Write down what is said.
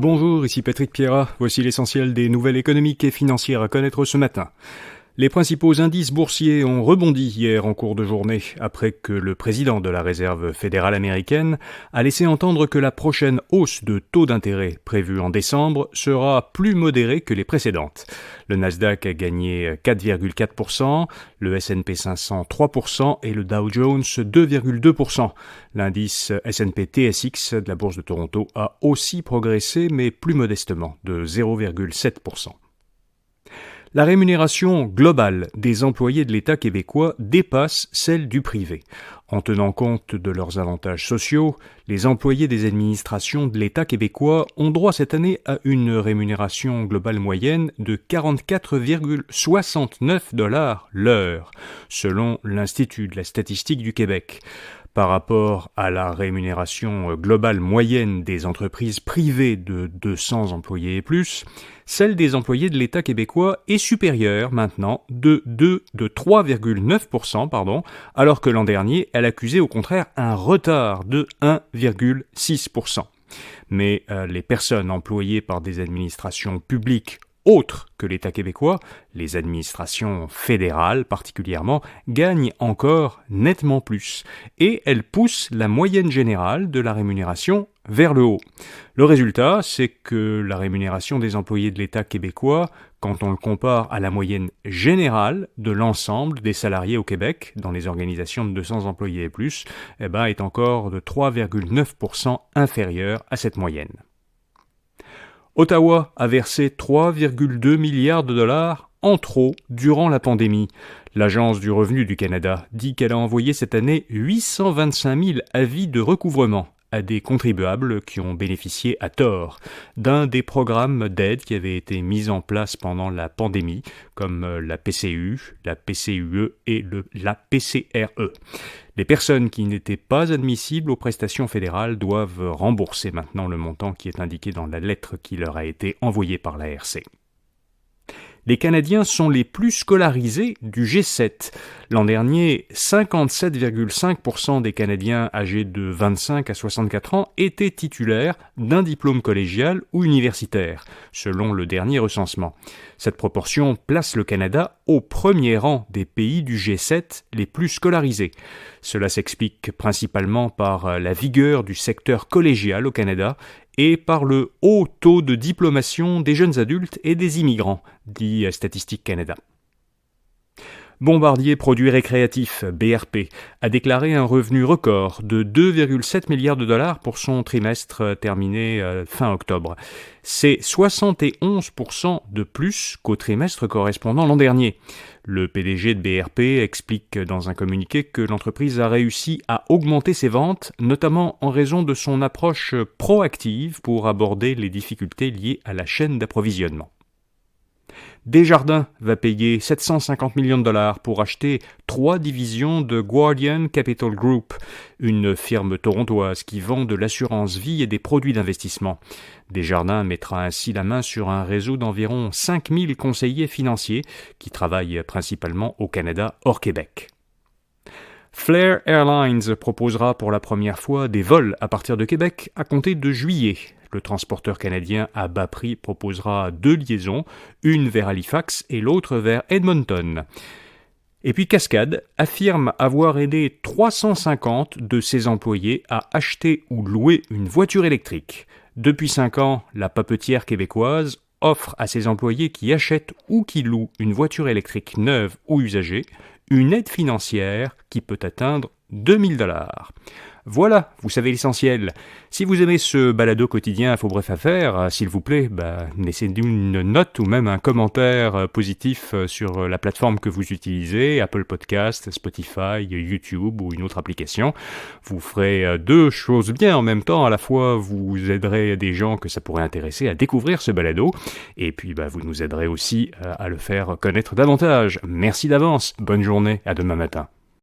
Bonjour, ici Patrick Pierrat. Voici l'essentiel des nouvelles économiques et financières à connaître ce matin. Les principaux indices boursiers ont rebondi hier en cours de journée, après que le président de la Réserve fédérale américaine a laissé entendre que la prochaine hausse de taux d'intérêt prévue en décembre sera plus modérée que les précédentes. Le Nasdaq a gagné 4,4%, le S&P 500 3% et le Dow Jones 2,2%. L'indice S&P TSX de la Bourse de Toronto a aussi progressé, mais plus modestement, de 0,7%. La rémunération globale des employés de l'État québécois dépasse celle du privé. En tenant compte de leurs avantages sociaux, les employés des administrations de l'État québécois ont droit cette année à une rémunération globale moyenne de 44,69$ l'heure, selon l'Institut de la statistique du Québec. Par rapport à la rémunération globale moyenne des entreprises privées de 200 employés et plus, celle des employés de l'État québécois est supérieure maintenant de 3,9%, alors que l'an dernier, elle accusait au contraire un retard de 1,6%. Mais les personnes employées par des administrations publiques autres que l'État québécois, les administrations fédérales particulièrement, gagnent encore nettement plus, et elles poussent la moyenne générale de la rémunération vers le haut. Le résultat, c'est que la rémunération des employés de l'État québécois, quand on le compare à la moyenne générale de l'ensemble des salariés au Québec, dans les organisations de 200 employés et plus, est encore de 3,9% inférieure à cette moyenne. Ottawa a versé 3,2 milliards de dollars en trop durant la pandémie. L'Agence du revenu du Canada dit qu'elle a envoyé cette année 825 000 avis de recouvrement à des contribuables qui ont bénéficié à tort d'un des programmes d'aide qui avaient été mis en place pendant la pandémie, comme la PCU, la PCUE et la PCRE. Les personnes qui n'étaient pas admissibles aux prestations fédérales doivent rembourser maintenant le montant qui est indiqué dans la lettre qui leur a été envoyée par l'ARC. Les Canadiens sont les plus scolarisés du G7. L'an dernier, 57,5% des Canadiens âgés de 25 à 64 ans étaient titulaires d'un diplôme collégial ou universitaire, selon le dernier recensement. Cette proportion place le Canada au premier rang des pays du G7 les plus scolarisés. Cela s'explique principalement par la vigueur du secteur collégial au Canada et par le haut taux de diplomation des jeunes adultes et des immigrants, dit Statistique Canada. Bombardier Produits Récréatifs, BRP, a déclaré un revenu record de 2,7 milliards de dollars pour son trimestre terminé fin octobre. C'est 71% de plus qu'au trimestre correspondant l'an dernier. Le PDG de BRP explique dans un communiqué que l'entreprise a réussi à augmenter ses ventes, notamment en raison de son approche proactive pour aborder les difficultés liées à la chaîne d'approvisionnement. Desjardins va payer 750 millions de dollars pour acheter 3 divisions de Guardian Capital Group, une firme torontoise qui vend de l'assurance vie et des produits d'investissement. Desjardins mettra ainsi la main sur un réseau d'environ 5000 conseillers financiers qui travaillent principalement au Canada hors Québec. Flair Airlines proposera pour la première fois des vols à partir de Québec à compter de juillet. Le transporteur canadien à bas prix proposera 2 liaisons, une vers Halifax et l'autre vers Edmonton. Et puis Cascade affirme avoir aidé 350 de ses employés à acheter ou louer une voiture électrique. Depuis 5 ans, la papetière québécoise offre à ses employés qui achètent ou qui louent une voiture électrique neuve ou usagée une aide financière qui peut atteindre 2000 $. Voilà, vous savez l'essentiel. Si vous aimez ce balado quotidien Info Bref Affaires, s'il vous plaît, laissez-nous une note ou même un commentaire positif sur la plateforme que vous utilisez, Apple Podcast, Spotify, YouTube ou une autre application. Vous ferez 2 choses bien en même temps. À la fois, vous aiderez des gens que ça pourrait intéresser à découvrir ce balado, et puis vous nous aiderez aussi à le faire connaître davantage. Merci d'avance. Bonne journée, à demain matin.